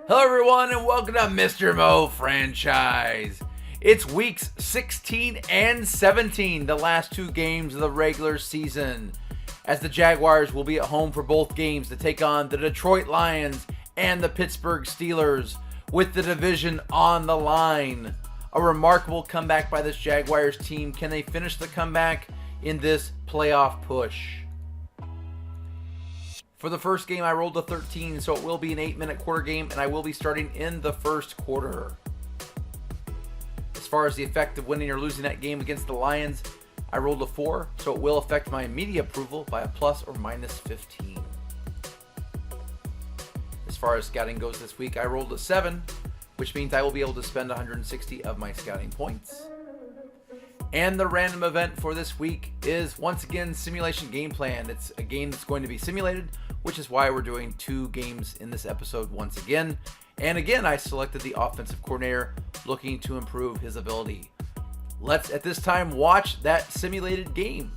Hello everyone and welcome to Mr.MoFranchise. It's weeks 16 and 17, the last two games of the regular season, as the Jaguars will be at home for both games to take on the Detroit Lions and the Pittsburgh Steelers, with the division on the line. A remarkable comeback by this Jaguars team. Can they finish the comeback in this playoff push? For the first game, I rolled a 13, so it will be an 8-minute quarter game, and I will be starting in the first quarter. As far as the effect of winning or losing that game against the Lions, I rolled a 4, so it will affect my media approval by a plus or minus 15. As far as scouting goes this week, I rolled a 7, which means I will be able to spend 160 of my scouting points. And the random event for this week is, once again, Simulation Game Plan. It's a game that's going to be simulated, which is why we're doing 2 games in this episode once again. And again, I selected the offensive coordinator looking to improve his ability. Let's, at this time, watch that simulated game.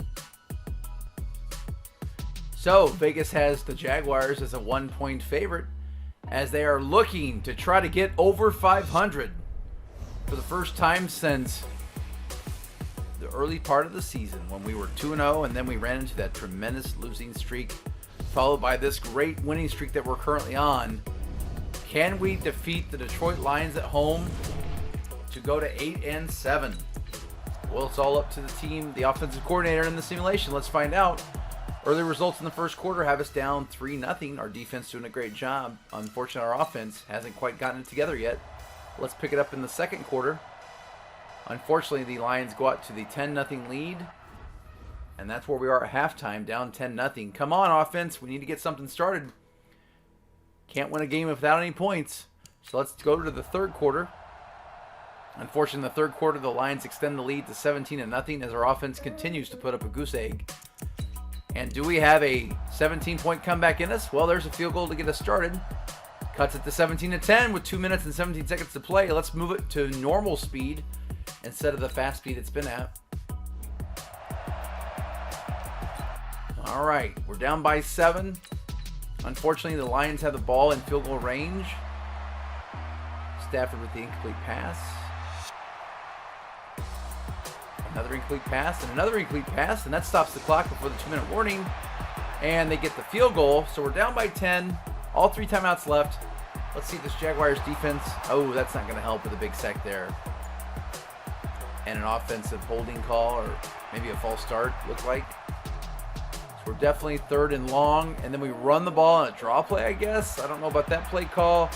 So, Vegas has the Jaguars as a 1-point favorite, as they are looking to try to get over 500 for the first time since the early part of the season, when we were 2-0 and then we ran into that tremendous losing streak, followed by this great winning streak that we're currently on. Can we defeat the Detroit Lions at home to go to 8-7? Well, it's all up to the team, the offensive coordinator, in the simulation. Let's find out. Early results in the first quarter have us down 3-0. Our defense doing a great job. Unfortunately, our offense hasn't quite gotten it together yet. Let's pick it up in the second quarter. Unfortunately, the Lions go out to the 10-0 lead, and that's where we are at halftime, down 10-0. Come on, offense. We need to get something started. Can't win a game without any points. So let's go to the third quarter. Unfortunately, in the third quarter, the Lions extend the lead to 17-0 as our offense continues to put up a goose egg. And do we have a 17-point comeback in us? Well, there's a field goal to get us started. Cuts it to 17-10 with 2 minutes and 17 seconds to play. Let's move it to normal speed instead of the fast speed it's been at. All right, we're down by 7. Unfortunately, the Lions have the ball in field goal range. Stafford with the incomplete pass. Another incomplete pass and another incomplete pass, and that stops the clock before the 2-minute warning. And they get the field goal, so we're down by 10. All 3 timeouts left. Let's see this Jaguars defense. Oh, that's not going to help with a big sack there. And an offensive holding call, or maybe a false start, looked like. So we're definitely 3rd and long, and then we run the ball on a draw play, I guess. I don't know about that play call.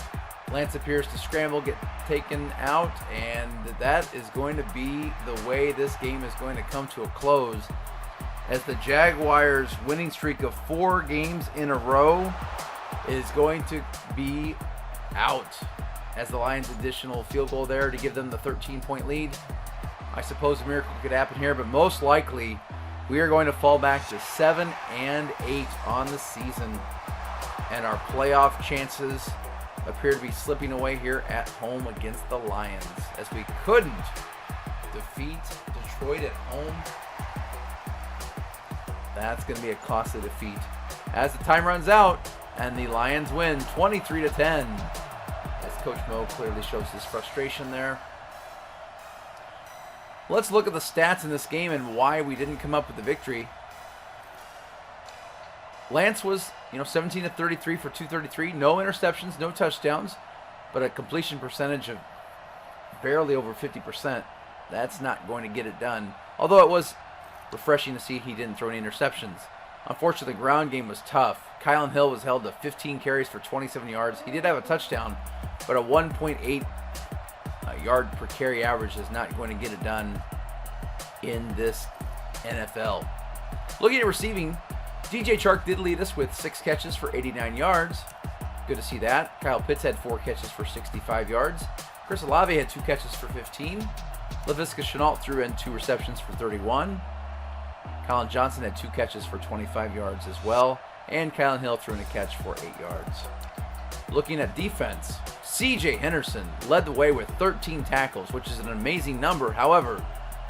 Lance appears to scramble, get taken out, and that is going to be the way this game is going to come to a close, as the Jaguars' winning streak of 4 games in a row is going to be out, as the Lions' additional field goal there to give them the 13-point lead. I suppose a miracle could happen here, but most likely we are going to fall back to 7-8 on the season, and our playoff chances appear to be slipping away here at home against the Lions, as we couldn't defeat Detroit at home. That's going to be a costly defeat as the time runs out, and the Lions win 23-10, as Coach Mo clearly shows his frustration there. Let's look at the stats in this game and why we didn't come up with the victory. Lance was, 17-33 for 233, no interceptions, no touchdowns, but a completion percentage of barely over 50%. That's not going to get it done. Although it was refreshing to see he didn't throw any interceptions. Unfortunately, the ground game was tough. Kylan Hill was held to 15 carries for 27 yards. He did have a touchdown, but a 1.8 yard per carry average is not going to get it done in this NFL. Looking at receiving, DJ Chark did lead us with 6 catches for 89 yards. Good to see that. Kyle Pitts had 4 catches for 65 yards. Chris Olave had 2 catches for 15. Laviska Shenault threw in 2 receptions for 31. Colin Johnson had 2 catches for 25 yards as well. And Kylan Hill threw in a catch for 8 yards. Looking at defense, C.J. Henderson led the way with 13 tackles, which is an amazing number. However,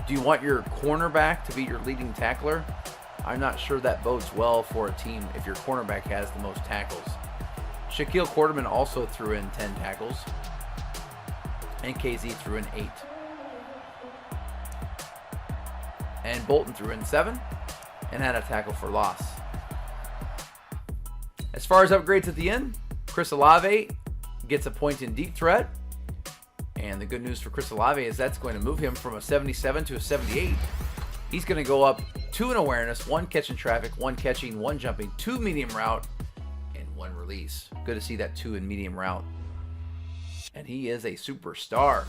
do you want your cornerback to be your leading tackler? I'm not sure that bodes well for a team if your cornerback has the most tackles. Shaquille Quarterman also threw in 10 tackles. And KZ threw in 8. And Bolton threw in 7 and had a tackle for loss. As far as upgrades at the end, Chris Olave gets a point in deep threat. And the good news for Chris Olave is that's going to move him from a 77 to a 78. He's going to go up 2 in awareness, 1 catch in traffic, 1 catching, 1 jumping, 2 medium route, and 1 release. Good to see that 2 in medium route. And he is a superstar,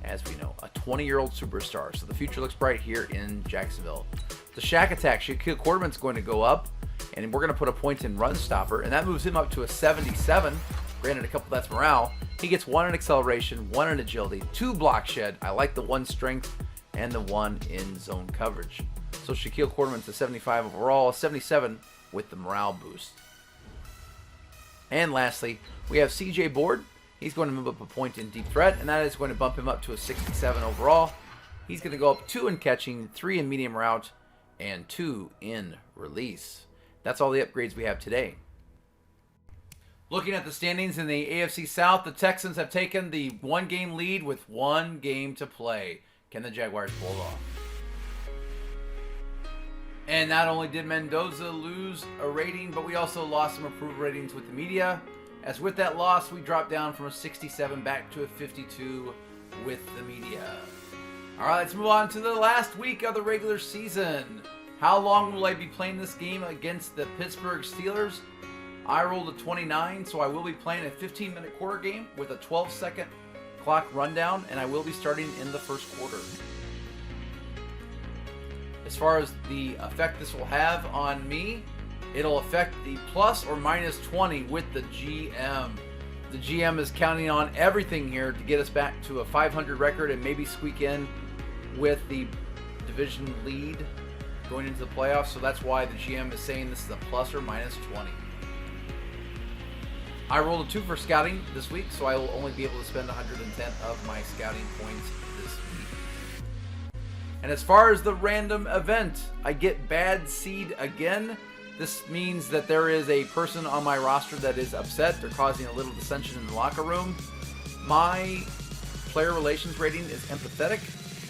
as we know, a 20-year-old superstar. So the future looks bright here in Jacksonville. The Shack attack, Shaquille Quarterman's going to go up, and we're going to put a point in run stopper, and that moves him up to a 77. Granted, a couple that's morale. He gets 1 in acceleration, 1 in agility, 2 block shed. I like the 1 strength and the 1 in zone coverage. So Shaquille Quarterman's a 75 overall, a 77 with the morale boost. And lastly, we have CJ Board. He's going to move up a point in deep threat, and that is going to bump him up to a 67 overall. He's going to go up 2 in catching, 3 in medium route, and 2 in release. That's all the upgrades we have today. Looking at the standings in the A.F.C. South, the Texans have taken the 1-game lead with 1 game to play. Can the Jaguars pull it off? And not only did Mendoza lose a rating, but we also lost some approval ratings with the media. As with that loss, we dropped down from a 67 back to a 52 with the media. All right, let's move on to the last week of the regular season. How long will I be playing this game against the Pittsburgh Steelers? I rolled a 29, so I will be playing a 15-minute quarter game with a 12-second clock rundown, and I will be starting in the first quarter. As far as the effect this will have on me, it'll affect the plus or minus 20 with the GM. The GM is counting on everything here to get us back to a 500 record and maybe squeak in with the division lead going into the playoffs, so that's why the GM is saying this is a plus or minus 20. I rolled a 2 for scouting this week, so I will only be able to spend 110 of my scouting points this week. And as far as the random event, I get bad seed again. This means that there is a person on my roster that is upset. They're causing a little dissension in the locker room. My player relations rating is empathetic,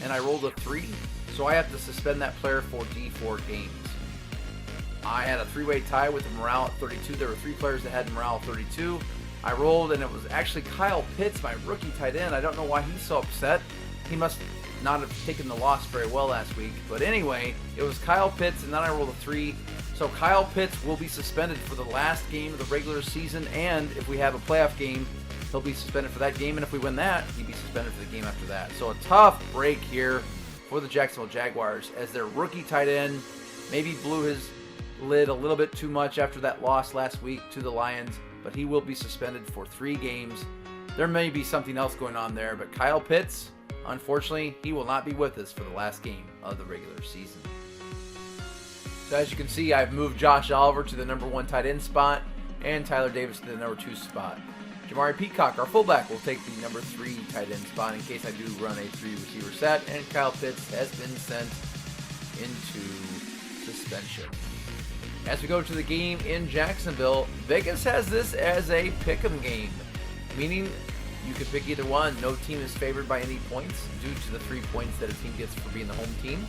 and I rolled a 3, so I have to suspend that player for D4 games. I had a 3-way tie with the morale at 32. There were 3 players that had morale at 32. I rolled, and it was actually Kyle Pitts, my rookie tight end. I don't know why he's so upset. He must not have taken the loss very well last week. But anyway, it was Kyle Pitts, and then I rolled a 3. So Kyle Pitts will be suspended for the last game of the regular season, and if we have a playoff game, he'll be suspended for that game, and if we win that, he'll be suspended for the game after that. So a tough break here for the Jacksonville Jaguars, as their rookie tight end maybe blew his lid a little bit too much after that loss last week to the Lions, but he will be suspended for 3 games. There may be something else going on there, but Kyle Pitts, unfortunately, he will not be with us for the last game of the regular season. So as you can see, I've moved Josh Oliver to the number 1 tight end spot and Tyler Davis to the number 2 spot. Jamari Peacock, our fullback, will take the number 3 tight end spot in case I do run a 3 receiver set, and Kyle Pitts has been sent into suspension. As we go to the game in Jacksonville, Vegas has this as a pick'em game, meaning you can pick either one. No team is favored by any points due to the 3 points that a team gets for being the home team.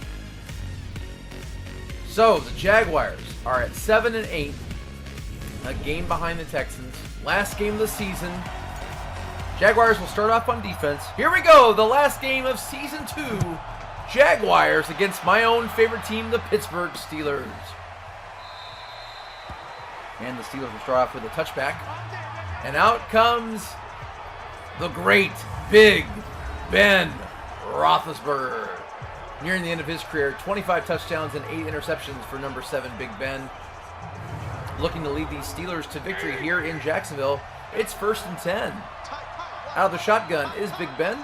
So the Jaguars are at 7-8, a game behind the Texans. Last game of the season. Jaguars will start off on defense. Here we go, the last game of season 2. Jaguars against my own favorite team, the Pittsburgh Steelers. And the Steelers will start off with a touchback. And out comes the great Big Ben Roethlisberger. Nearing the end of his career, 25 touchdowns and 8 interceptions for number 7 Big Ben. Looking to lead these Steelers to victory here in Jacksonville. It's 1st and 10. Out of the shotgun is Big Ben.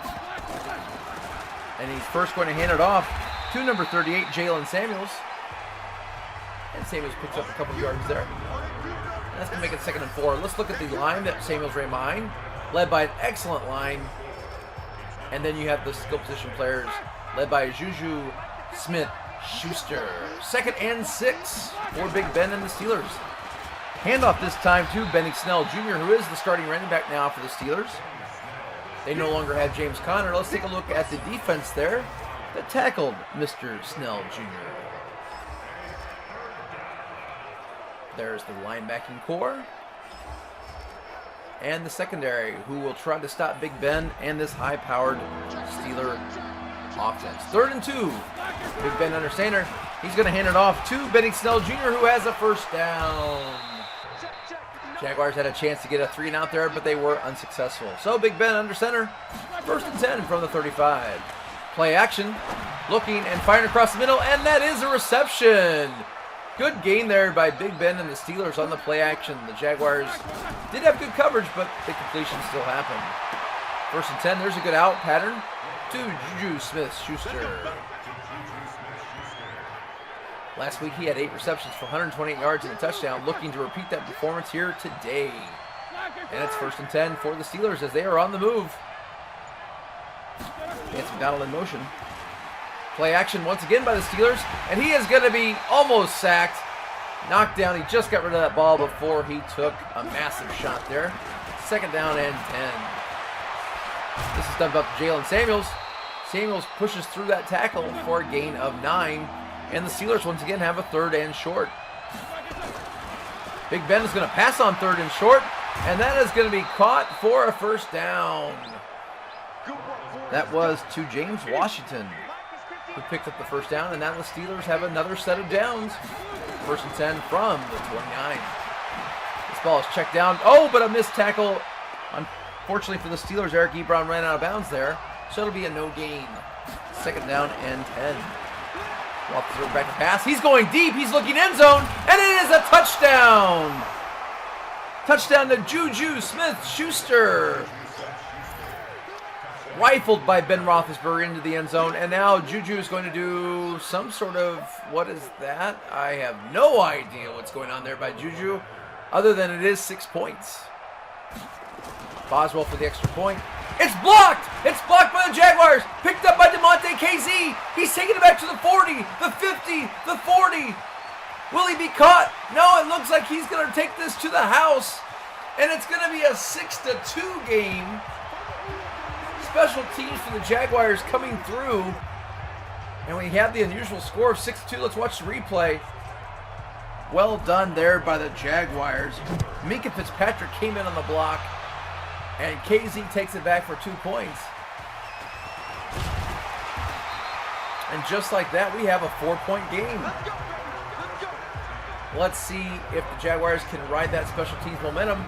And he's first going to hand it off to number 38, Jalen Samuels. And Samuels picks up a couple of yards there. And that's going to make it 2nd and 4. Let's look at the line that Samuels ran behind, led by an excellent line. And then you have the skill position players, led by Juju Smith-Schuster. 2nd and 6 for Big Ben and the Steelers. Handoff this time to Benny Snell Jr., who is the starting running back now for the Steelers. They no longer have James Conner. Let's take a look at the defense there that tackled Mr. Snell Jr. There's the linebacking core. And the secondary, who will try to stop Big Ben and this high-powered Steeler offense. 3rd and 2. Big Ben under center. He's going to hand it off to Benny Snell Jr., who has a first down. Jaguars had a chance to get a 3-and-out there, but they were unsuccessful. So Big Ben under center. 1st and 10 from the 35. Play action. Looking and firing across the middle, and that is a reception. Good gain there by Big Ben and the Steelers on the play action. The Jaguars did have good coverage, but the completion still happened. 1st and 10, there's a good out pattern to Juju Smith-Schuster. Last week he had 8 receptions for 128 yards and a touchdown, looking to repeat that performance here today. And it's 1st and 10 for the Steelers as they are on the move. It's McDonald in motion. Play action once again by the Steelers, and he is going to be almost sacked. Knocked down. He just got rid of that ball before he took a massive shot there. 2nd down and 10. This is dumped up to Jalen Samuels. Samuels pushes through that tackle for a gain of 9, and the Steelers once again have a 3rd and short. Big Ben is going to pass on 3rd and short, and that is going to be caught for a 1st down. That was to James Washington, who picked up the 1st down, and now the Steelers have another set of downs. 1st and 10 from the 29. This ball is checked down. Oh, but a missed tackle. Unfortunately for the Steelers, Eric Ebron ran out of bounds there, so it'll be a no gain. 2nd down and 10. Roethlisberger back to pass. He's going deep. He's looking end zone, and it is a touchdown. Touchdown to Juju Smith-Schuster. Rifled by Ben Roethlisberger into the end zone, and now Juju is going to do some sort of, what is that? I have no idea what's going on there by Juju, other than it is 6 points. Boswell for the extra point. It's blocked! It's blocked by the Jaguars! Picked up by DeMonte KZ! He's taking it back to the 40, the 50, the 40. Will he be caught? No, it looks like he's going to take this to the house, and it's going to be a 6-2 game. Special teams for the Jaguars coming through, and we have the unusual score of 6-2. Let's watch the replay. Well done there by the Jaguars. Minkah Fitzpatrick came in on the block, and KZ takes it back for 2 points. And just like that, we have a 4-point game. Let's see if the Jaguars can ride that special teams momentum.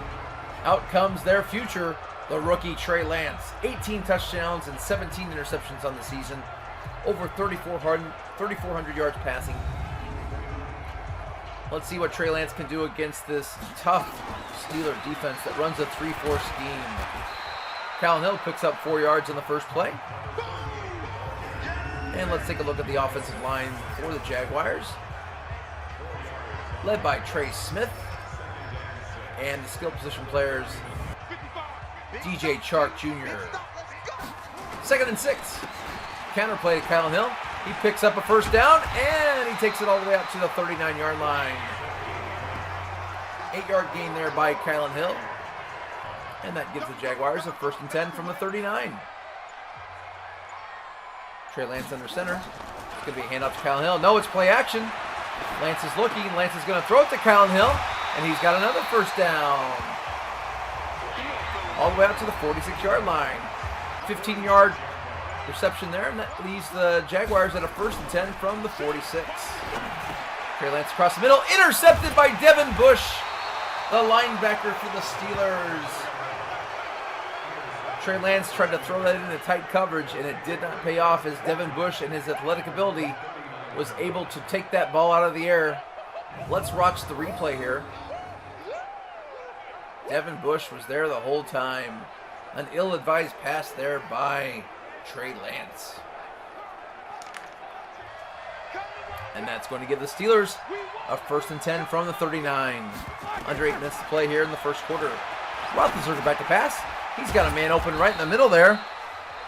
Out comes their future, the rookie Trey Lance. 18 touchdowns and 17 interceptions on the season. Over 3,400 yards passing. Let's see what Trey Lance can do against this tough Steeler defense that runs a 3-4 scheme. Callan Hill picks up 4 yards on the first play. And let's take a look at the offensive line for the Jaguars. Led by Trey Smith. And the skill position players, DJ Chark Jr. 2nd and 6. Counterplay to Callan Hill. He picks up a 1st down, and he takes it all the way up to the 39-yard line. 8-yard gain there by Callan Hill. And that gives the Jaguars a 1st and 10 from the 39. Trey Lance under center. It's going to be a handoff to Callan Hill. No, it's play action. Lance is looking. Lance is going to throw it to Callan Hill, and he's got another 1st down. All the way out to the 46-yard line. 15-yard reception there, and that leaves the Jaguars at a 1st and 10 from the 46. Trey Lance across the middle, intercepted by Devin Bush, the linebacker for the Steelers. Trey Lance tried to throw that into tight coverage, and it did not pay off as Devin Bush and his athletic ability was able to take that ball out of the air. Let's watch the replay here. Devin Bush was there the whole time. An ill-advised pass there by Trey Lance. And that's going to give the Steelers a 1st and 10 from the 39. Under 8 minutes to play here in the first quarter. Roethlisberger back to pass. He's got a man open right in the middle there.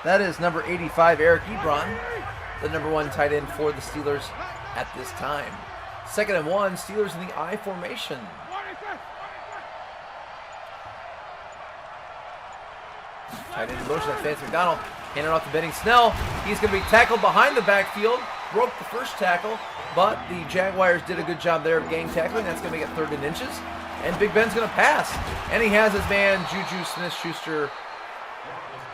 That is number 85, Eric Ebron, the number 1 tight end for the Steelers at this time. 2nd and 1, Steelers in the I formation. Tight end in motion. That's Vance McDonald. Handing off to Benny Snell. He's going to be tackled behind the backfield. Broke the first tackle, but the Jaguars did a good job there of gang tackling. That's going to make it 3rd and inches. And Big Ben's going to pass. And he has his man, Juju Smith-Schuster,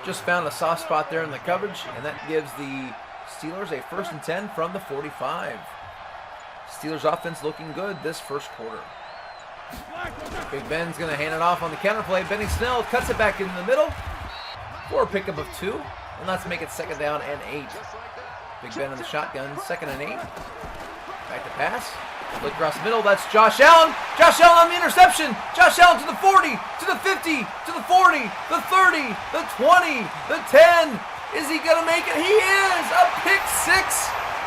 just found a soft spot there in the coverage. And that gives the Steelers a 1st and 10 from the 45. Steelers offense looking good this first quarter. Big Ben's going to hand it off on the counter play. Benny Snell cuts it back in the middle for a pickup of 2. And let's make it 2nd down and 8. Big Ben in the shotgun, 2nd and 8. Back to pass. Look across the middle. That's Josh Allen. Josh Allen on the interception. Josh Allen to the 40, to the 50, to the 40, the 30, the 20, the 10. Is he going to make it? He is! A pick 6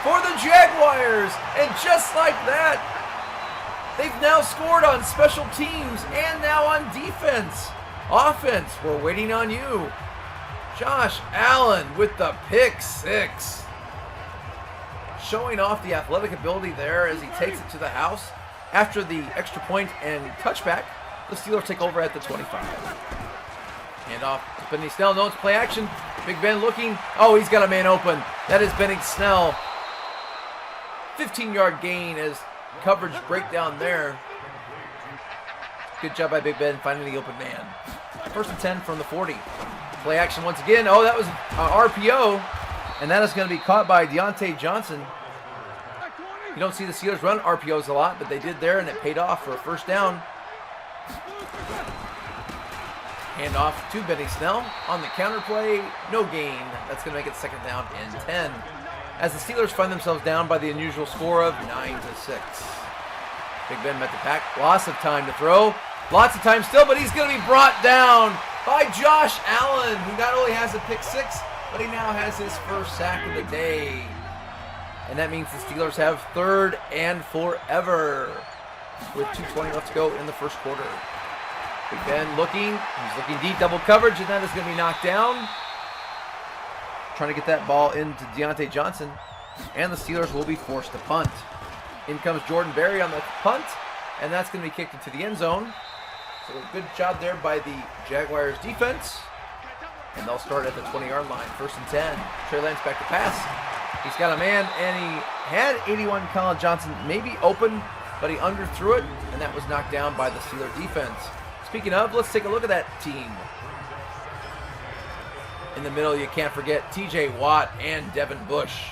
for the Jaguars. And just like that, they've now scored on special teams and now on defense. Offense, we're waiting on you. Josh Allen with the pick 6. Showing off the athletic ability there as he takes it to the house. After the extra point and touchback, the Steelers take over at the 25. Hand off to Benny Snell. No, it's play action. Big Ben looking. Oh, he's got a man open. That is Benny Snell. 15-yard gain as coverage breakdown there. Good job by Big Ben finding the open man. 1st and 10 from the 40. Play action once again. Oh, that was RPO. And that is going to be caught by Deontay Johnson. You don't see the Steelers run RPOs a lot, but they did there, and it paid off for a 1st down. Hand off to Benny Snell on the counter play. No gain. That's going to make it 2nd down and 10. As the Steelers find themselves down by the unusual score of 9-6. Big Ben met the pack. Lots of time to throw. Lots of time still, but he's going to be brought down by Josh Allen, who not only has a pick 6, but he now has his 1st sack of the day. And that means the Steelers have 3rd and forever with 2:20 left to go in the first quarter. Big Ben looking. He's looking deep, double coverage, and that is going to be knocked down. Trying to get that ball into Deontay Johnson. And the Steelers will be forced to punt. In comes Jordan Berry on the punt, and that's going to be kicked into the end zone. So a good job there by the Jaguars defense. And they'll start at the 20-yard line. 1st and 10. Trey Lance back to pass. He's got a man, and he had 81 Colin Johnson maybe open, but he underthrew it, and that was knocked down by the Steeler defense. Speaking of, let's take a look at that team. In the middle, you can't forget T.J. Watt and Devin Bush.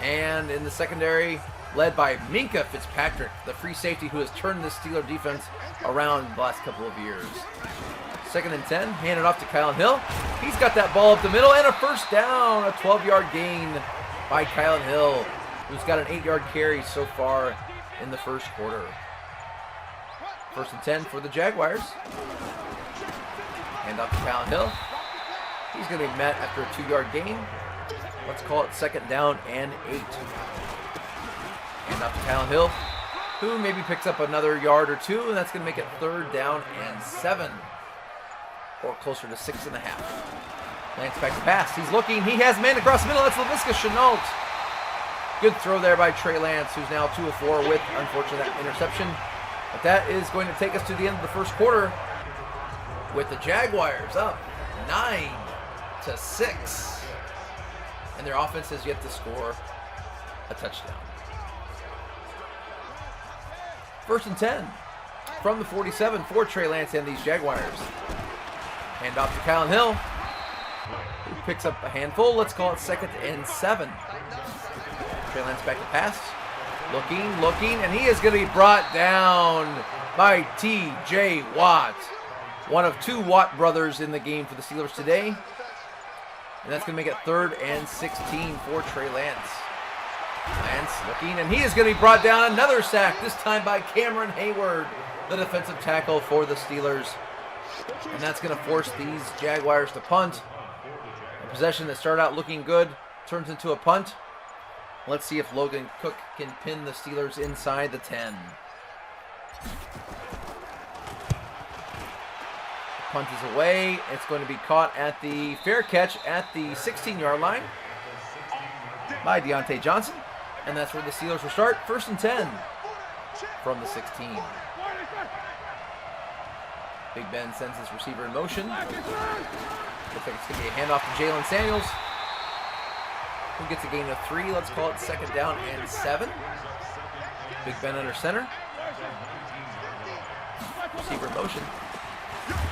And in the secondary, led by Minkah Fitzpatrick, the free safety who has turned the Steeler defense around the last couple of years. 2nd and 10, handed off to Kylan Hill. He's got that ball up the middle and a 1st down, a 12-yard gain by Kylan Hill, who's got an 8-yard carry so far in the first quarter. 1st and 10 for the Jaguars. Hand off to Kylan Hill. He's going to be met after a 2-yard gain. Let's call it 2nd down and 8. Hand off to Kylan Hill, who maybe picks up another yard or 2, and that's going to make it 3rd down and 7. Or closer to 6.5. Lance back to pass. He's looking. He has a man across the middle. That's LaVisca Chenault. Good throw there by Trey Lance, who's now 2 of 4 with, unfortunately, that interception. But that is going to take us to the end of the first quarter with the Jaguars up 9-6. And their offense has yet to score a touchdown. 1st and 10 from the 47 for Trey Lance and these Jaguars. Hand off to Kylan Hill, who picks up a handful. Let's call it 2nd and 7. Trey Lance back to pass. Looking, and he is going to be brought down by T.J. Watt. One of 2 Watt brothers in the game for the Steelers today. And that's going to make it 3rd and 16 for Trey Lance. Lance looking, and he is going to be brought down. Another sack, this time by Cameron Hayward, the defensive tackle for the Steelers. And that's going to force these Jaguars to punt. A possession that started out looking good turns into a punt. Let's see if Logan Cook can pin the Steelers inside the 10. The punt is away. It's going to be caught at the fair catch at the 16-yard line by Deontay Johnson. And that's where the Steelers will start. 1st and 10 from the 16. Big Ben sends his receiver in motion. Looks like it's going to be a handoff to Jalen Samuels, who gets a gain of 3. Let's call it 2nd down and 7. Big Ben under center. Receiver in motion.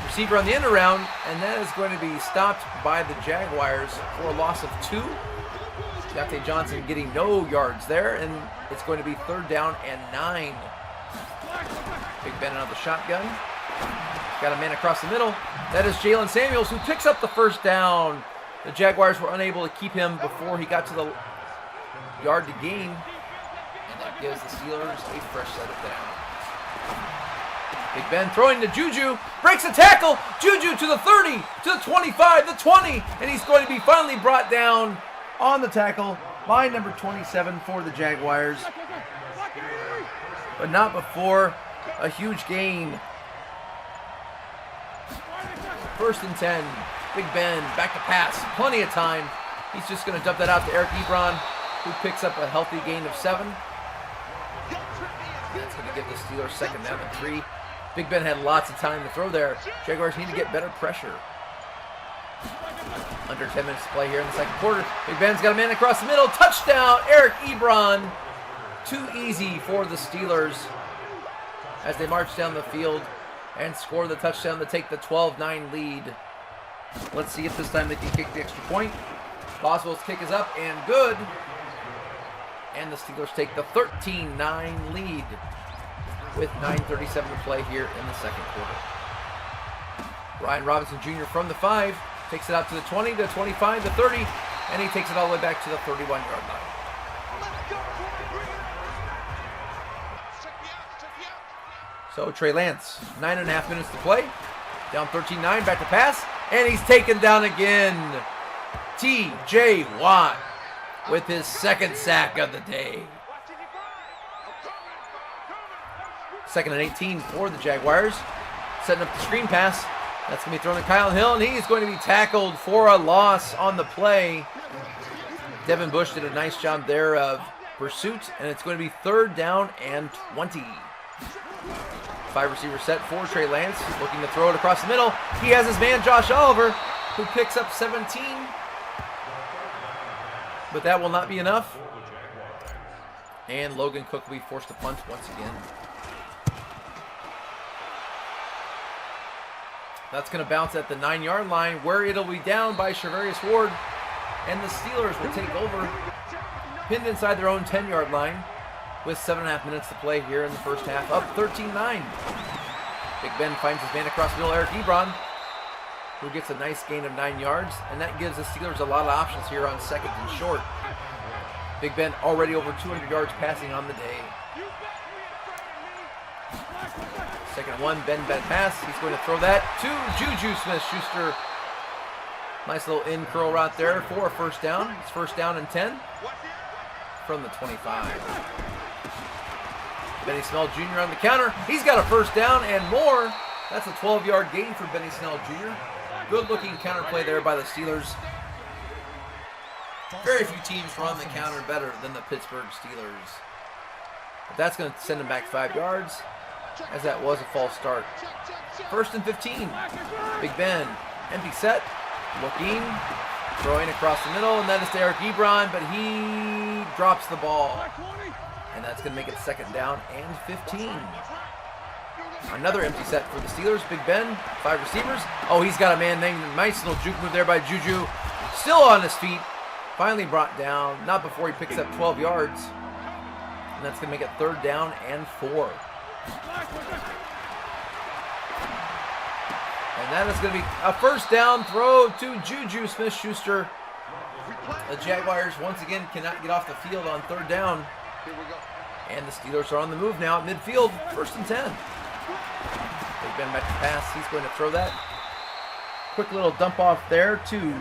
Receiver on the end around, and that is going to be stopped by the Jaguars for a loss of 2. Deontay Johnson getting no yards there, and it's going to be 3rd down and 9. Big Ben out of the shotgun. Got a man across the middle. That is Jalen Samuels, who picks up the 1st down. The Jaguars were unable to keep him before he got to the yard to gain, and that gives the Steelers a fresh set of downs. Big Ben throwing to Juju, breaks a tackle. Juju to the 30, to the 25, the 20, and he's going to be finally brought down on the tackle by number 27 for the Jaguars. But not before a huge gain. 1st and 10. Big Ben back to pass. Plenty of time. He's just going to dump that out to Eric Ebron, who picks up a healthy gain of 7. That's going to give the Steelers 2nd down and 3. Big Ben had lots of time to throw there. Jaguars need to get better pressure. Under 10 minutes to play here in the 2nd quarter. Big Ben's got a man across the middle. Touchdown, Eric Ebron. Too easy for the Steelers as they march down the field and score the touchdown to take the 12-9 lead. Let's see if this time they can kick the extra point. Boswell's kick is up and good. And the Steelers take the 13-9 lead with 9:37 to play here in the 2nd quarter. Ryan Robinson Jr. from the 5 takes it out to the 20, the 25, the 30, and he takes it all the way back to the 31-yard line. So Trey Lance, 9.5 minutes to play. Down 13-9, back to pass, and he's taken down again. T.J. Watt with his 2nd sack of the day. 2nd and 18 for the Jaguars. Setting up the screen pass. That's going to be thrown to Kyle Hill, and he's going to be tackled for a loss on the play. Devin Bush did a nice job there of pursuit, and it's going to be 3rd down and 20. 5 receiver set for Trey Lance, looking to throw it across the middle. He has his man Josh Oliver, who picks up 17. But that will not be enough. And Logan Cook will be forced to punt once again. That's going to bounce at the 9-yard line, where it'll be down by Shavarius Ward. And the Steelers will take over, pinned inside their own 10-yard line, with 7.5 minutes to play here in the 1st half, up 13-9. Big Ben finds his man across the middle, Eric Ebron, who gets a nice gain of 9 yards, and that gives the Steelers a lot of options here on 2nd and short. Big Ben already over 200 yards passing on the day. 2nd and 1, Ben pass. He's going to throw that to Juju Smith-Schuster. Nice little in curl route there for a 1st down. It's 1st down and 10 from the 25. Benny Snell Jr. on the counter. He's got a 1st down and more. That's a 12-yard gain for Benny Snell Jr. Good-looking counter play there by the Steelers. Very few teams run the counter better than the Pittsburgh Steelers. But that's going to send him back 5 yards, as that was a false start. 1st and 15. Big Ben, empty set, looking, throwing across the middle, and that is to Eric Ebron, but he drops the ball. And that's going to make it 2nd down and 15. Another empty set for the Steelers. Big Ben, 5 receivers. Oh, he's got a man named, nice little juke move there by Juju. Still on his feet. Finally brought down, not before he picks up 12 yards. And that's going to make it 3rd down and 4. And that is going to be a 1st down throw to Juju Smith-Schuster. The Jaguars once again cannot get off the field on 3rd down. And the Steelers are on the move now at midfield, 1st and 10. Big Ben back to pass. He's going to throw that. Quick little dump off there to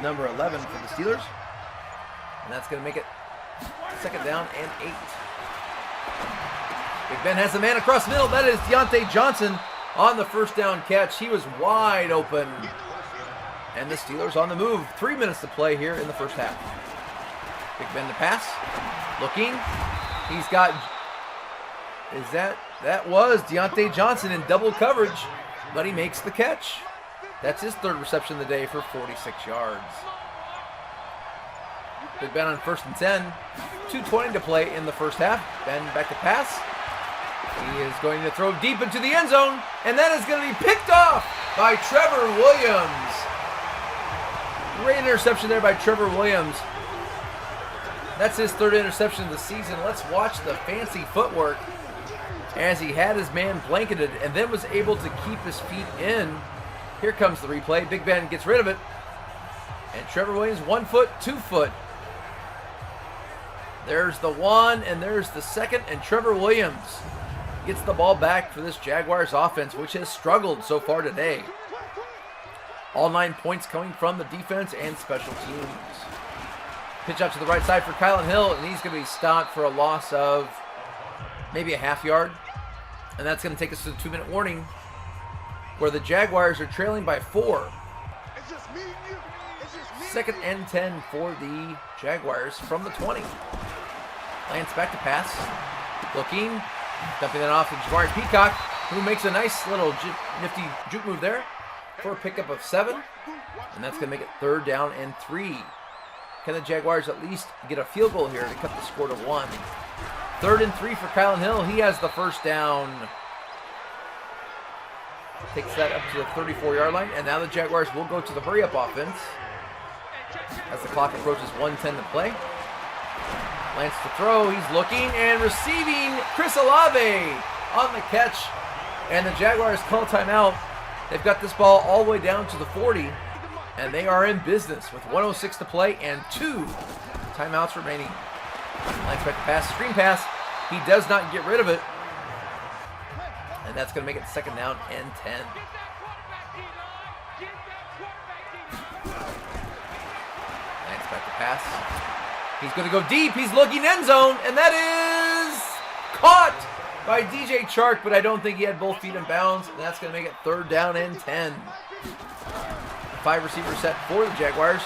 number 11 for the Steelers. And that's going to make it 2nd down and 8. Big Ben has the man across the middle. That is Deontay Johnson on the 1st down catch. He was wide open. And the Steelers on the move. 3 minutes to play here in the 1st half. Big Ben to pass. Looking. He's got... That was Deontay Johnson in double coverage. but he makes the catch. That's his third reception of the day for 46 yards. Big Ben on 1st and 10. 2:20 to play in the first half. Ben back to pass. He is going to throw deep into the end zone, and that is going to be picked off by Trevor Williams. Great interception there by Trevor Williams. That's his third interception of the season. Let's watch the fancy footwork as he had his man blanketed and then was able to keep his feet in. Here comes the replay. Big Ben gets rid of it. And Trevor Williams, 1 foot, 2 foot. There's the one, and there's the second, and Trevor Williams gets the ball back for this Jaguars offense, which has struggled so far today. All 9 points coming from the defense and special teams. Pitch out to the right side for Kylan Hill, and he's going to be stopped for a loss of maybe a half yard. And that's going to take us to the 2-minute warning, where the Jaguars are trailing by 4. 2nd and 10 for the Jaguars from the 20. Lance back to pass. Looking. Dumping that off to Jabari Peacock, who makes a nice little nifty juke move there for a pickup of 7. And that's going to make it 3rd down and 3. Can the Jaguars at least get a field goal here to cut the score to 1? 3rd and 3 for Kylan Hill. He has the first down. Takes that up to the 34-yard line. And now the Jaguars will go to the hurry-up offense as the clock approaches 1:10 to play. Lance to throw. He's looking and receiving. Chris Olave on the catch. And the Jaguars call timeout. They've got this ball all the way down to the 40. And they are in business with 1:06 to play and 2 timeouts remaining. Lance back to pass. Screen pass. He does not get rid of it. And that's going to make it 2nd down and 10. Lance back to pass. He's going to go deep. He's looking end zone. And that is caught by DJ Chark, but I don't think he had both feet in bounds. And that's going to make it 3rd down and 10. The 5 receiver set for the Jaguars.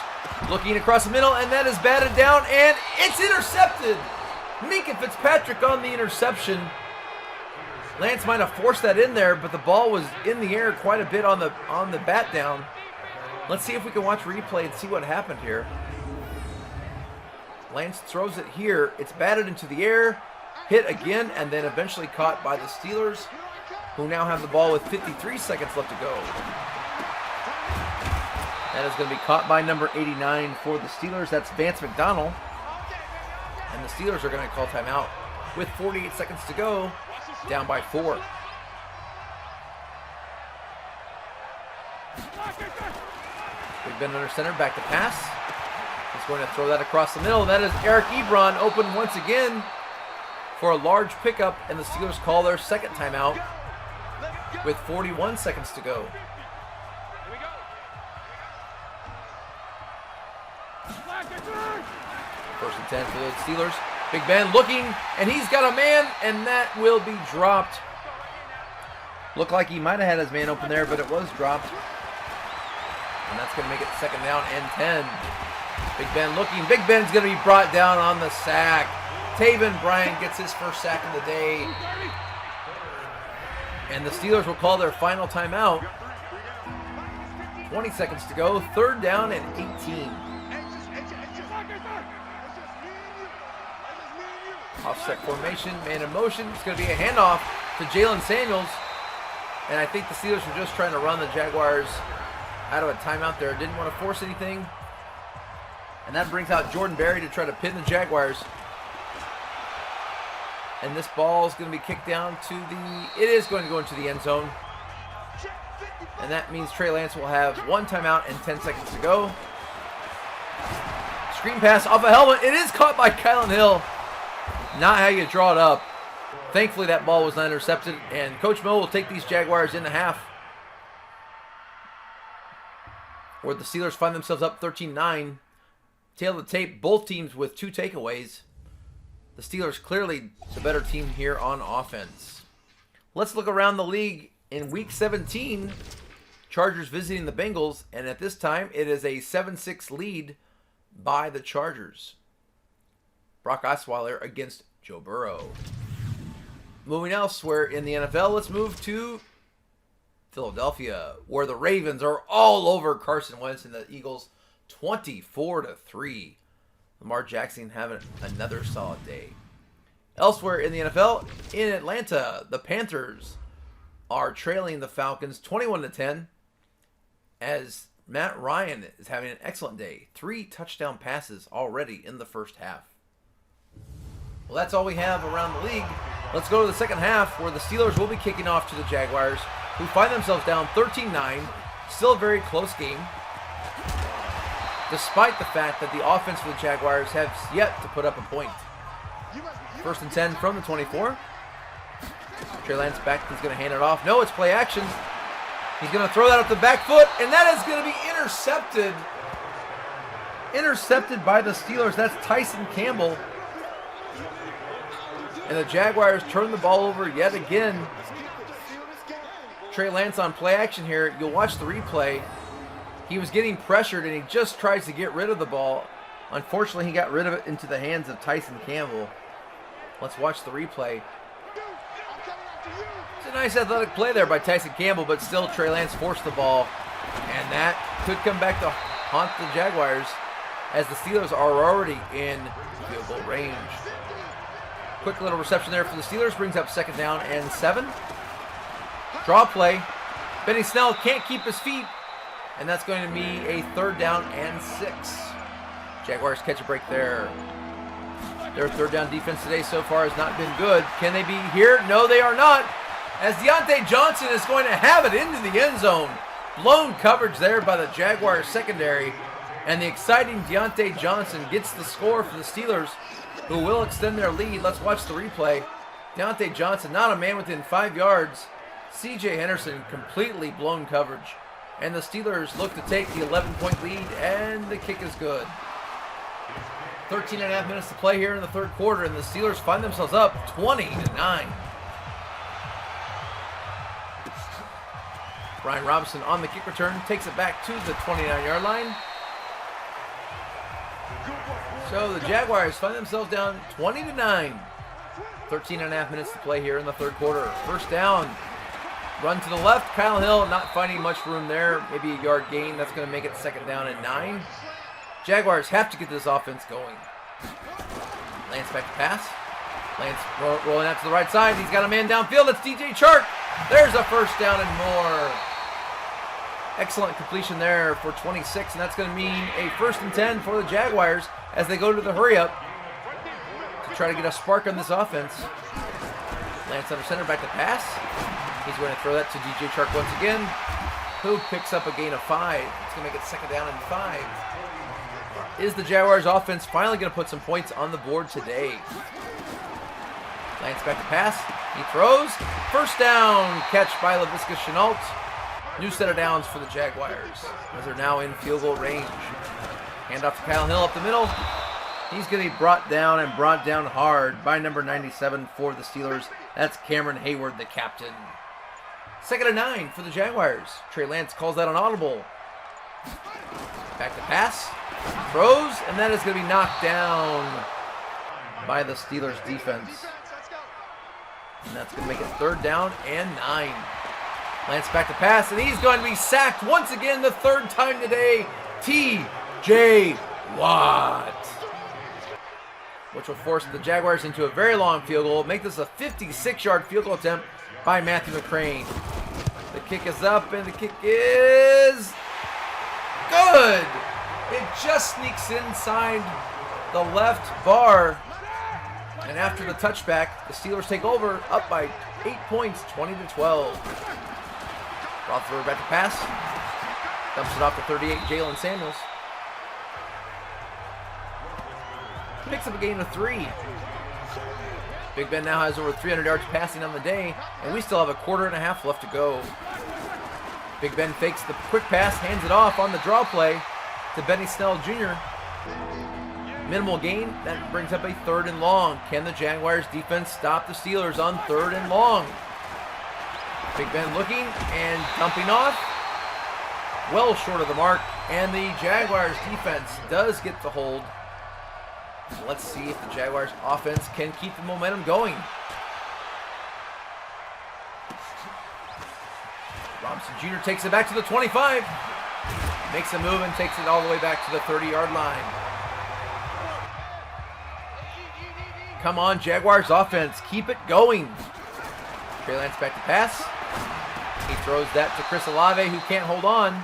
Looking across the middle, and that is batted down, and it's intercepted. Minka Fitzpatrick on the interception. Lance might have forced that in there, but the ball was in the air quite a bit on the bat down. Let's see if we can watch replay and see what happened here. Lance throws it here. It's batted into the air, hit again, and then eventually caught by the Steelers, who now have the ball with 53 seconds left to go. That is going to be caught by number 89 for the Steelers. That's Vance McDonald. And the Steelers are going to call timeout with 48 seconds to go, down by 4. Big Ben under center, back to pass. He's going to throw that across the middle. That is Eric Ebron open once again for a large pickup, and the Steelers call their 2nd timeout with 41 seconds to go. First and 10 for the Steelers. Big Ben looking, and he's got a man, and that will be dropped. Looked like he might have had his man open there, but it was dropped. And that's going to make it 2nd down and 10. Big Ben looking. Big Ben's going to be brought down on the sack. Taven Bryan gets his first sack of the day. And the Steelers will call their final timeout. 20 seconds to go. 3rd down and 18. Offset formation, man in motion. It's going to be a handoff to Jalen Samuels. And I think the Steelers were just trying to run the Jaguars out of a timeout there. Didn't want to force anything. And that brings out Jordan Berry to try to pin the Jaguars. And this ball is going to be kicked down to it is going to go into the end zone. And that means Trey Lance will have 1 timeout and 10 seconds to go. Screen pass off a helmet. It is caught by Kylan Hill. Not how you draw it up. Thankfully, that ball was not intercepted, and Coach Mo will take these Jaguars in the half, where the Steelers find themselves up 13-9. Tail of the tape, both teams with 2 takeaways. The Steelers clearly the better team here on offense. Let's look around the league in Week 17. Chargers visiting the Bengals, and at this time, it is a 7-6 lead by the Chargers. Brock Osweiler against Joe Burrow. Moving elsewhere in the NFL, let's move to Philadelphia, where the Ravens are all over Carson Wentz and the Eagles 24-3. Lamar Jackson having another solid day. Elsewhere in the NFL, in Atlanta, the Panthers are trailing the Falcons 21-10 as Matt Ryan is having an excellent day. 3 touchdown passes already in the first half. Well, that's all we have around the league. Let's go to the second half where the Steelers will be kicking off to the Jaguars, who find themselves down 13-9. Still a very close game, despite the fact that the offense for the Jaguars has yet to put up a point. First and 10 from the 24. Trey Lance back, he's going to hand it off. No, it's play action. He's going to throw that up the back foot, and that is going to be intercepted. Intercepted by the Steelers. That's Tyson Campbell. And the Jaguars turn the ball over yet again. Trey Lance on play action here. You'll watch the replay. He was getting pressured, and he just tries to get rid of the ball. Unfortunately, he got rid of it into the hands of Tyson Campbell. Let's watch the replay. It's a nice athletic play there by Tyson Campbell, but still Trey Lance forced the ball. And that could come back to haunt the Jaguars as the Steelers are already in field goal range. Quick little reception there for the Steelers. Brings up second down and 7. Draw play. Benny Snell can't keep his feet. And that's going to be a third down and 6. Jaguars catch a break there. Their third down defense today so far has not been good. Can they be here? No, they are not. As Deontay Johnson is going to have it into the end zone. Blown coverage there by the Jaguars secondary. And the exciting Deontay Johnson gets the score for the Steelers, who will extend their lead. Let's watch the replay. Deontay Johnson, not a man within 5 yards. C.J. Henderson, completely blown coverage. And the Steelers look to take the 11-point lead, and the kick is good. 13.5 minutes to play here in the third quarter, and the Steelers find themselves up 20-9. Brian Robinson on the kick return, takes it back to the 29-yard line. So the Jaguars find themselves down 20-9. 13.5 minutes to play here in the third quarter. First down. Run to the left. Kyle Hill not finding much room there. Maybe a yard gain. That's going to make it second down and 9. Jaguars have to get this offense going. Lance back to pass. Lance rolling out to the right side. He's got a man downfield. It's DJ Chark. There's a first down and more. Excellent completion there for 26, and that's going to mean a first and 10 for the Jaguars as they go to the hurry up to try to get a spark on this offense. Lance under center, back to pass. He's going to throw that to DJ Chark once again, who picks up a gain of 5. It's going to make it second down and 5. Is the Jaguars offense finally going to put some points on the board today? Lance back to pass. He throws. First down catch by Laviska Shenault. New set of downs for the Jaguars as they're now in field goal range. Hand off to Kyle Hill up the middle. He's going to be brought down and brought down hard by number 97 for the Steelers. That's Cameron Hayward, the captain. Second and 9 for the Jaguars. Trey Lance calls that an audible. Back to pass. Throws, and that is going to be knocked down by the Steelers defense. And that's going to make it third down and 9. Lance back to pass, and he's going to be sacked once again, the third time today. T.J. Watt. Which will force the Jaguars into a very long field goal. Make this a 56-yard field goal attempt by Matthew McCrane. The kick is up, and the kick is good. It just sneaks inside the left bar. And after the touchback, the Steelers take over, up by 8 points, 20-12. Roethlisberger back to pass. Dumps it off to 38, Jalen Samuels. Picks up a gain of 3. Big Ben now has over 300 yards passing on the day, and we still have a quarter and a half left to go. Big Ben fakes the quick pass, hands it off on the draw play to Benny Snell Jr. Minimal gain, that brings up a third and long. Can the Jaguars defense stop the Steelers on third and long? Big Ben looking and dumping off. Well short of the mark, and the Jaguars defense does get the hold. Let's see if the Jaguars offense can keep the momentum going. Thompson Jr. takes it back to the 25. Makes a move and takes it all the way back to the 30-yard line. Come on, Jaguars offense. Keep it going. Trey Lance back to pass. He throws that to Chris Olave, who can't hold on.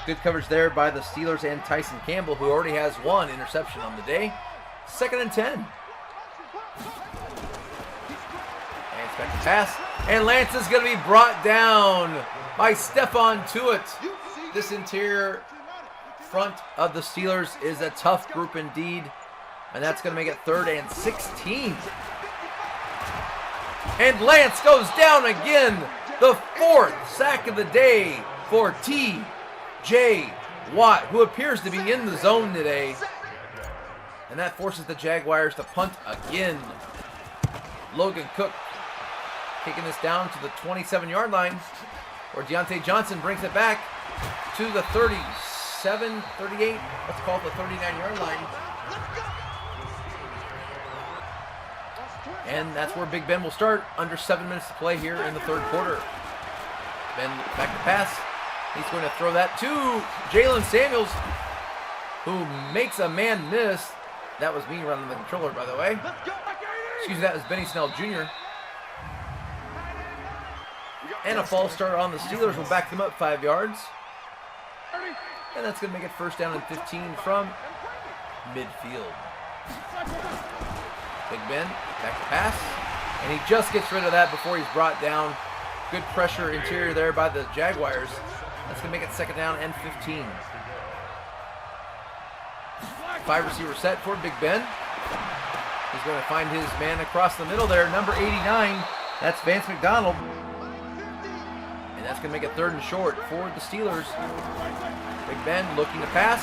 Good coverage there by the Steelers and Tyson Campbell, who already has one interception on the day. 2nd and 10. And it's back to pass. And Lance is going to be brought down by Stephon Tuitt. This interior front of the Steelers is a tough group indeed. And that's going to make it 3rd and 16. And Lance goes down again. The 4th sack of the day for T.J. Watt, who appears to be in the zone today. And that forces the Jaguars to punt again. Logan Cook taking this down to the 27-yard line, where Deontay Johnson brings it back to the 37, 38, let's call it the 39-yard line. And that's where Big Ben will start. Under 7 minutes to play here in the 3rd quarter. Ben back to pass. He's going to throw that to Jalen Samuels, who makes a man miss. That was me running the controller, by the way. Excuse me, that was Benny Snell Jr. And a false start on the Steelers will back them up 5 yards. And that's going to make it 1st down and 15 from midfield. Big Ben, back to pass. And he just gets rid of that before he's brought down. Good pressure interior there by the Jaguars. That's going to make it 2nd down and 15. 5 receiver set for Big Ben. He's going to find his man across the middle there, number 89. That's Vance McDonald. And that's going to make it 3rd and short for the Steelers. Big Ben looking to pass.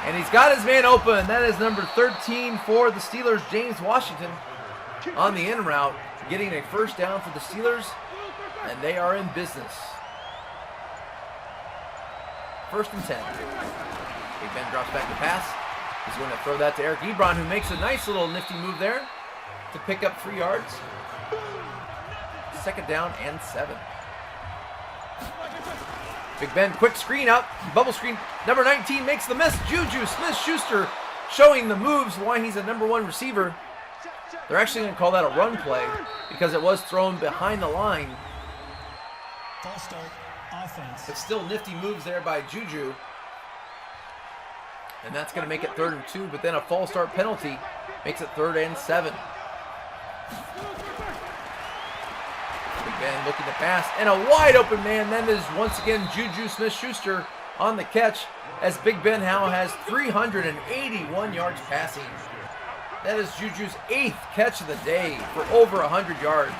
And he's got his man open. That is number 13 for the Steelers, James Washington, on the in route, getting a 1st down for the Steelers, and they are in business. 1st and 10. Big Ben drops back to pass. He's going to throw that to Eric Ebron, who makes a nice little nifty move there to pick up 3 yards. 2nd down and 7. Big Ben, quick screen out, bubble screen. Number 19 makes the miss. Juju Smith-Schuster showing the moves, why he's a number 1 receiver. They're actually going to call that a run play because it was thrown behind the line. False start, offense. But still nifty moves there by Juju. And that's going to make it 3rd and 2, but then a false start penalty makes it 3rd and 7. Big Ben looking to pass, and a wide open man. That is once again Juju Smith-Schuster on the catch, as Big Ben now has 381 yards passing. That is Juju's 8th catch of the day for over 100 yards.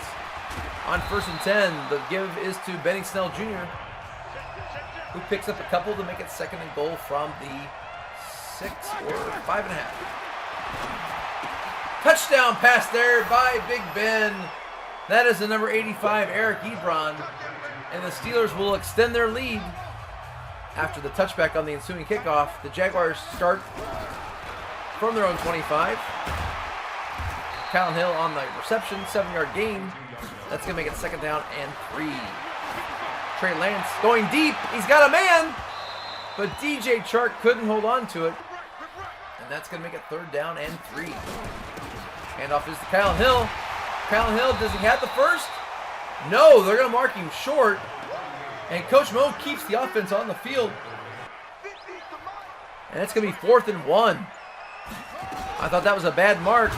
On 1st and 10, the give is to Benny Snell Jr., who picks up a couple to make it 2nd and goal from the 6 or 5.5. Touchdown pass there by Big Ben. That is the number 85, Eric Ebron. And the Steelers will extend their lead after the touchback on the ensuing kickoff. The Jaguars start from their own 25. Callan Hill on the reception, 7-yard gain. That's going to make it 2nd down and 3. Trey Lance going deep. He's got a man, but DJ Chark couldn't hold on to it. And that's going to make it 3rd down and 3. Handoff is to Callan Hill. Callan Hill, does he have the 1st? No, they're going to mark him short. And Coach Mo keeps the offense on the field. And it's going to be 4th and 1. I thought that was a bad mark.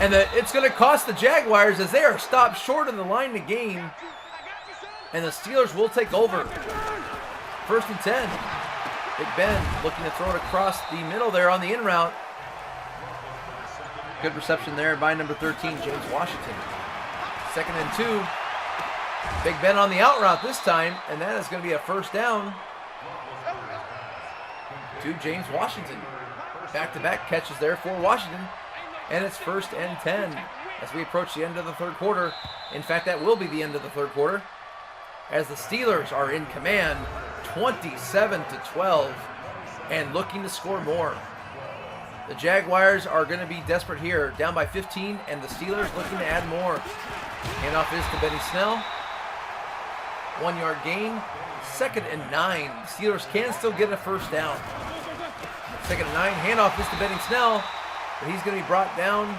And it's going to cost the Jaguars as they are stopped short of the line to gain. And the Steelers will take over. 1st and 10. Big Ben looking to throw it across the middle there on the in route. Good reception there by number 13, James Washington. 2nd and 2. Big Ben on the out route this time, and that is going to be a 1st down to James Washington. Back-to-back catches there for Washington, and it's 1st and 10 as we approach the end of the 3rd quarter. In fact, that will be the end of the 3rd quarter as the Steelers are in command, 27-12, and looking to score more. The Jaguars are going to be desperate here, down by 15, and the Steelers looking to add more. Handoff is to Benny Snell. 1-yard gain. 2nd and 9. Steelers can still get a first down. 2nd and 9. Handoff is to Benny Snell, but he's going to be brought down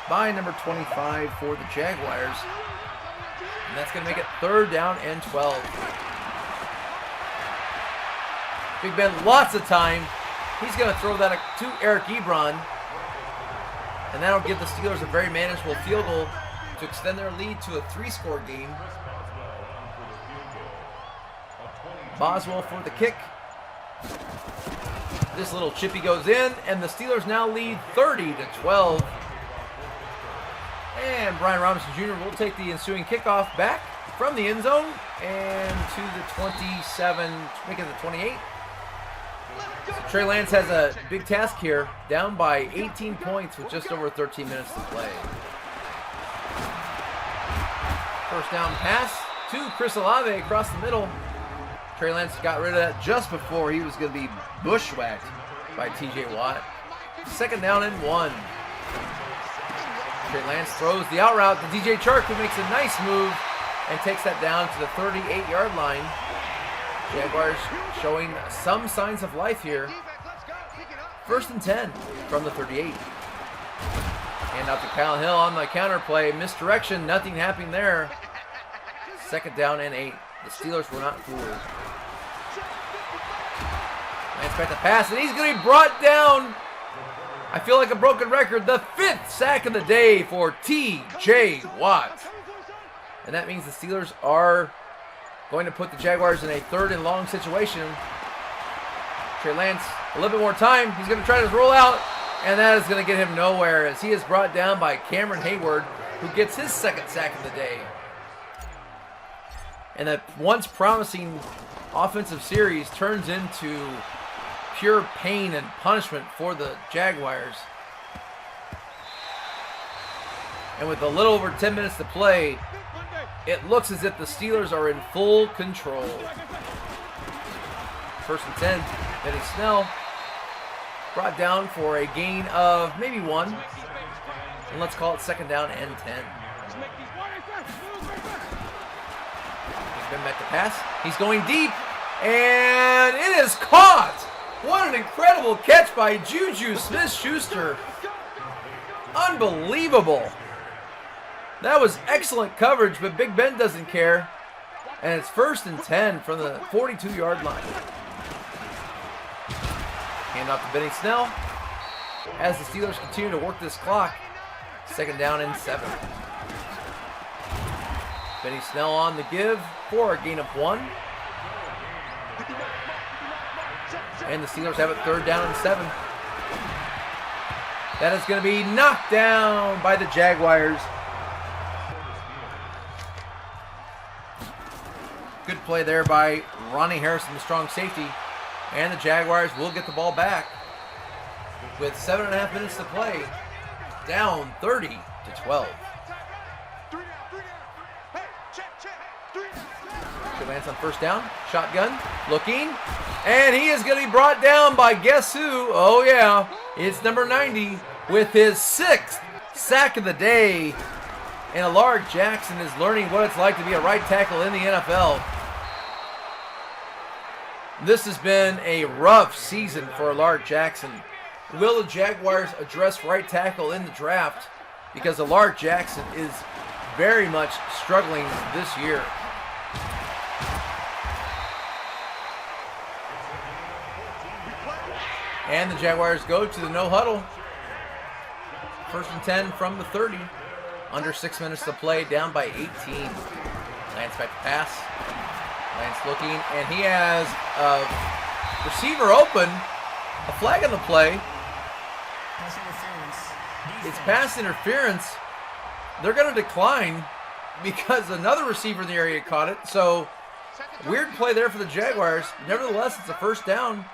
by number 25 for the Jaguars. And that's going to make it 3rd down and 12. Big Ben, lots of time. He's going to throw that to Eric Ebron. And that'll give the Steelers a very manageable field goal to extend their lead to a 3-score game. Boswell for the kick. This little chippy goes in, and the Steelers now lead 30-12. And Brian Robinson Jr. will take the ensuing kickoff back from the end zone and to the 27, make it the 28. So Trey Lance has a big task here, down by 18 points with just over 13 minutes to play. First down pass to Chris Olave across the middle. Trey Lance got rid of that just before he was going to be bushwhacked by TJ Watt. 2nd down and 1. Trey Lance throws the out route to DJ Chark, who makes a nice move and takes that down to the 38-yard line. Jaguars showing some signs of life here. 1st and 10 from the 38. And out to Kyle Hill on the counter play. Misdirection, nothing happening there. 2nd down and 8. The Steelers were not fooled. Lance back to pass, and he's going to be brought down. I feel like a broken record. The 5th sack of the day for TJ Watt. And that means the Steelers are going to put the Jaguars in a 3rd and long situation. Trey Lance, a little bit more time. He's going to try to roll out, and that is going to get him nowhere as he is brought down by Cameron Hayward, who gets his 2nd sack of the day. And that once promising offensive series turns into pure pain and punishment for the Jaguars. And with a little over 10 minutes to play, it looks as if the Steelers are in full control. 1st and 10, Benny Snell brought down for a gain of maybe 1. And let's call it 2nd down and 10. Back to pass. He's going deep, and it is caught. What an incredible catch by Juju Smith-Schuster. Unbelievable. That was excellent coverage, but Big Ben doesn't care. And it's 1st and 10 from the 42-yard line. Hand off to Benny Snell as the Steelers continue to work this clock. 2nd down and 7. Benny Snell on the give for a gain of 1. And the Steelers have it 3rd down and 7. That is going to be knocked down by the Jaguars. Good play there by Ronnie Harrison, the strong safety. And the Jaguars will get the ball back with 7.5 minutes to play. Down 30-12. Lance on 1st down, shotgun, looking, and he is going to be brought down by guess who? Oh yeah, it's number 90 with his 6th sack of the day. And Alaric Jackson is learning what it's like to be a right tackle in the NFL. This has been a rough season for Alaric Jackson. Will the Jaguars address right tackle in the draft? Because Alaric Jackson is very much struggling this year. And the Jaguars go to the no huddle. 1st and 10 from the 30. Under 6 minutes to play, down by 18. Lance back to pass. Lance looking, and he has a receiver open. A flag on the play. Pass interference. It's pass interference. They're going to decline because another receiver in the area caught it. So, weird play there for the Jaguars. Nevertheless, it's a 1st down.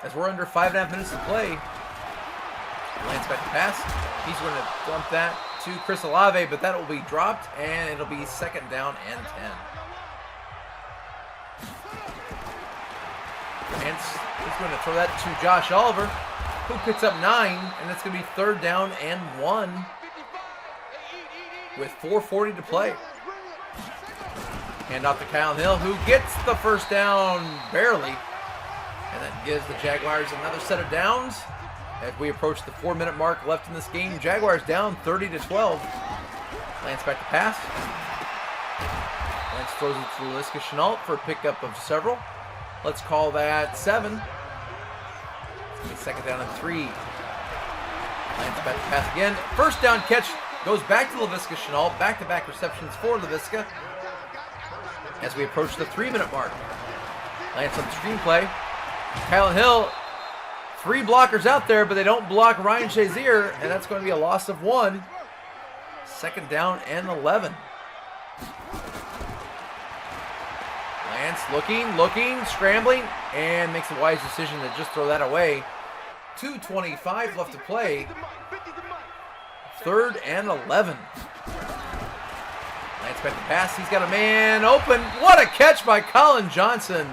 As we're under 5.5 minutes to play. Lance back to pass. He's going to dump that to Chris Olave, but that will be dropped, and it'll be 2nd down and 10. Lance is going to throw that to Josh Oliver, who picks up 9, and it's going to be 3rd down and 1 with 4:40 to play. Hand off to Kyle Hill, who gets the first down barely. And that gives the Jaguars another set of downs. As we approach the 4-minute mark left in this game, Jaguars down 30-12. Lance back to pass. Lance throws it to Laviska Shenault for a pickup of several. Let's call that 7. It's going to be second down and 3. Lance back to pass again. First down catch goes back to Laviska Shenault. Back-to-back receptions for Laviska. As we approach the 3-minute mark. Lance on the screenplay. Kyle Hill, 3 blockers out there, but they don't block Ryan Shazier, and that's going to be a loss of 1. Second down and 11. Lance looking, scrambling, and makes a wise decision to just throw that away. 2:25 left to play. 3rd and 11. Lance back to pass. He's got a man open. What a catch by Colin Johnson.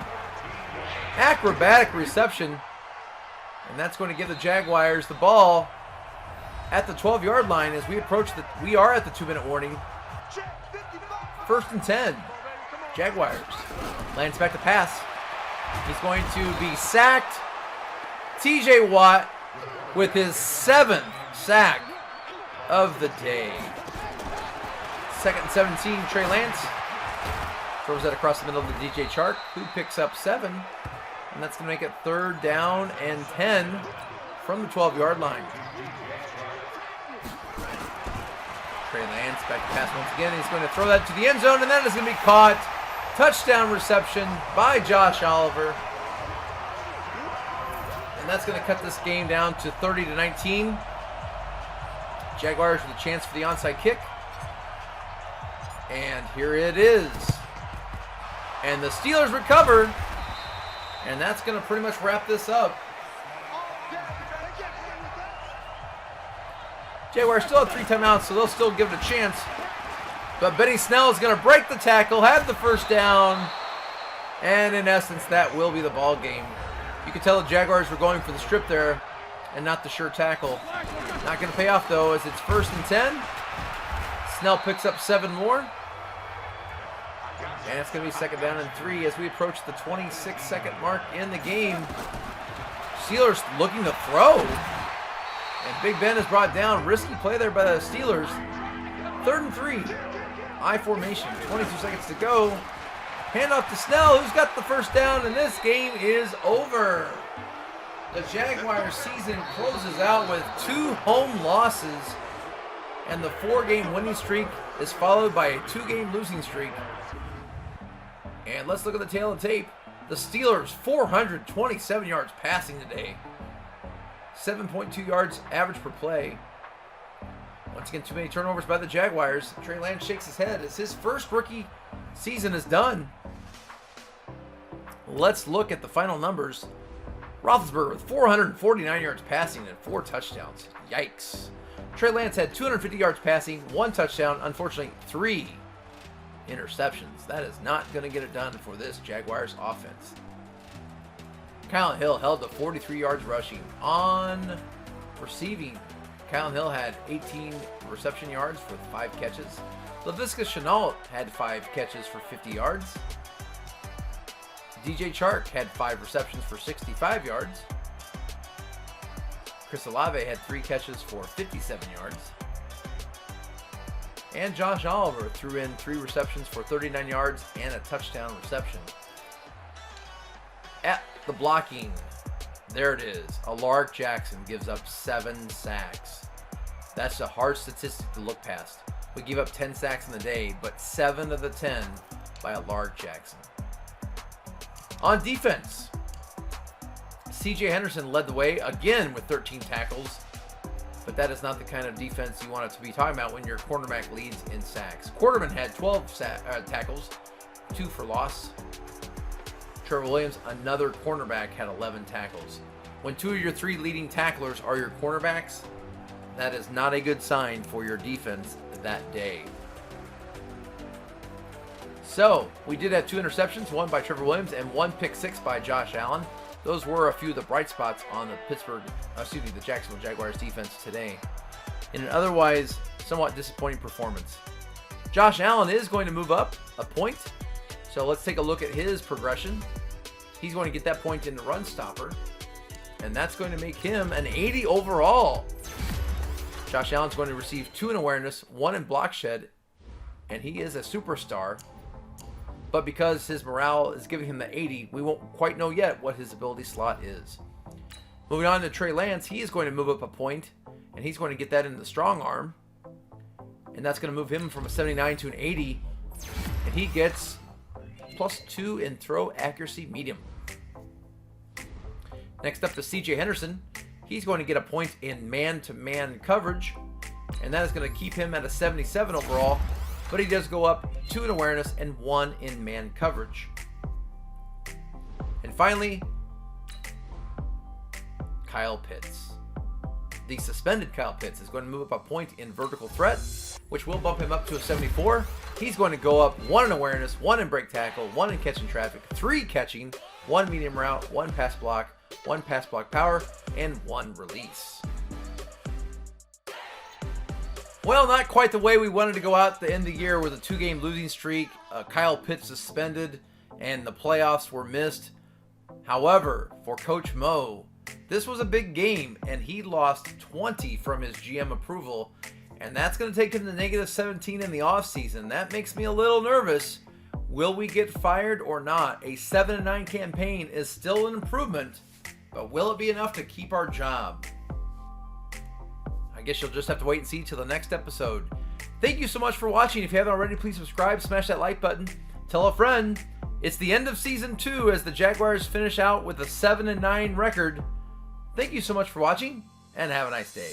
Acrobatic reception. And that's going to give the Jaguars the ball at the 12-yard line as we are at the 2-minute warning. 1st and 10. Jaguars. Lance back to pass. He's going to be sacked. TJ Watt with his 7th sack of the day. 2nd and 17, Trey Lance throws that across the middle to DJ Chark, who picks up 7. And that's going to make it 3rd down and 10 from the 12-yard line. Trey Lance back to pass once again. He's going to throw that to the end zone, and that is going to be caught. Touchdown reception by Josh Oliver. And that's going to cut this game down to 30-19. Jaguars with a chance for the onside kick. And here it is. And the Steelers recover. And that's going to pretty much wrap this up. Jaguars still have 3 timeouts, so they'll still give it a chance. But Benny Snell is going to break the tackle, have the first down, and in essence, that will be the ball game. You can tell the Jaguars were going for the strip there and not the sure tackle. Not going to pay off, though, as it's 1st and 10. Snell picks up 7 more. And it's going to be 2nd down and 3 as we approach the 26-second mark in the game. Steelers looking to throw. And Big Ben is brought down. Risky play there by the Steelers. 3rd and 3. I formation. 22 seconds to go. Handoff to Snell, who's got the first down, and this game is over. The Jaguars season closes out with 2 home losses, and the 4-game winning streak is followed by a 2-game losing streak. And let's look at the tail of the tape. The Steelers, 427 yards passing today. 7.2 yards average per play. Once again, too many turnovers by the Jaguars. Trey Lance shakes his head as his first rookie season is done. Let's look at the final numbers. Roethlisberger with 449 yards passing and 4 touchdowns. Yikes. Trey Lance had 250 yards passing, 1 touchdown. Unfortunately, 3 interceptions. That is not going to get it done for this Jaguars offense. Kyle Hill held to 43 yards rushing. On receiving, Kyle Hill had 18 reception yards for 5 catches. Laviska Shenault had 5 catches for 50 yards. DJ Chark had 5 receptions for 65 yards. Chris Olave had 3 catches for 57 yards. And Josh Oliver threw in 3 receptions for 39 yards and a touchdown reception. At the blocking, there it is. Alaric Jackson gives up 7 sacks. That's a hard statistic to look past. We give up 10 sacks in the day, but 7 of the 10 by Alaric Jackson. On defense, C.J. Henderson led the way again with 13 tackles, but that is not the kind of defense you want it to be talking about when your cornerback leads in sacks. Quarterman had 12 tackles, 2 for loss. Trevor Williams, another cornerback, had 11 tackles. When 2 of your 3 leading tacklers are your cornerbacks, that is not a good sign for your defense that day. So, we did have 2 interceptions, 1 by Trevor Williams and 1 pick 6 by Josh Allen. Those were a few of the bright spots on the Jacksonville Jaguars defense today. In an otherwise somewhat disappointing performance. Josh Allen is going to move up a point So let's take a look at his progression. He's going to get that point in the run stopper, and that's going to make him an 80 overall. Josh Allen's going to receive 2 in awareness, 1 in block shed, and he is a superstar. But because his morale is giving him the 80, we won't quite know yet what his ability slot is. Moving on to Trey Lance, he is going to move up a point, and he's going to get that in the strong arm. And that's going to move him from a 79 to an 80, and he gets +2 in throw accuracy medium. Next up to CJ Henderson. He's going to get a point in man-to-man coverage, and that is going to keep him at a 77 overall, but he does go up 2 in awareness and 1 in man coverage. And finally, Kyle Pitts. The suspended Kyle Pitts is going to move up a point in vertical threat, which will bump him up to a 74. He's going to go up 1 in awareness, 1 in break tackle, 1 in catching traffic, 3 catching, 1 medium route, 1 pass block, 1 pass block power, and 1 release. Well, not quite the way we wanted to go out at the end of the year with a 2-game losing streak, Kyle Pitts suspended, and the playoffs were missed. However, for Coach Mo, this was a big game, and he lost 20 from his GM approval, and that's going to take him to -17 in the offseason. That makes me a little nervous. Will we get fired or not? A 7-9 campaign is still an improvement, but will it be enough to keep our job? I guess you'll just have to wait and see till the next episode. Thank you so much for watching. If you haven't already, please subscribe, smash that like button, tell a friend. It's the end of season 2 as the Jaguars finish out with a 7-9 record. Thank you so much for watching, and have a nice day.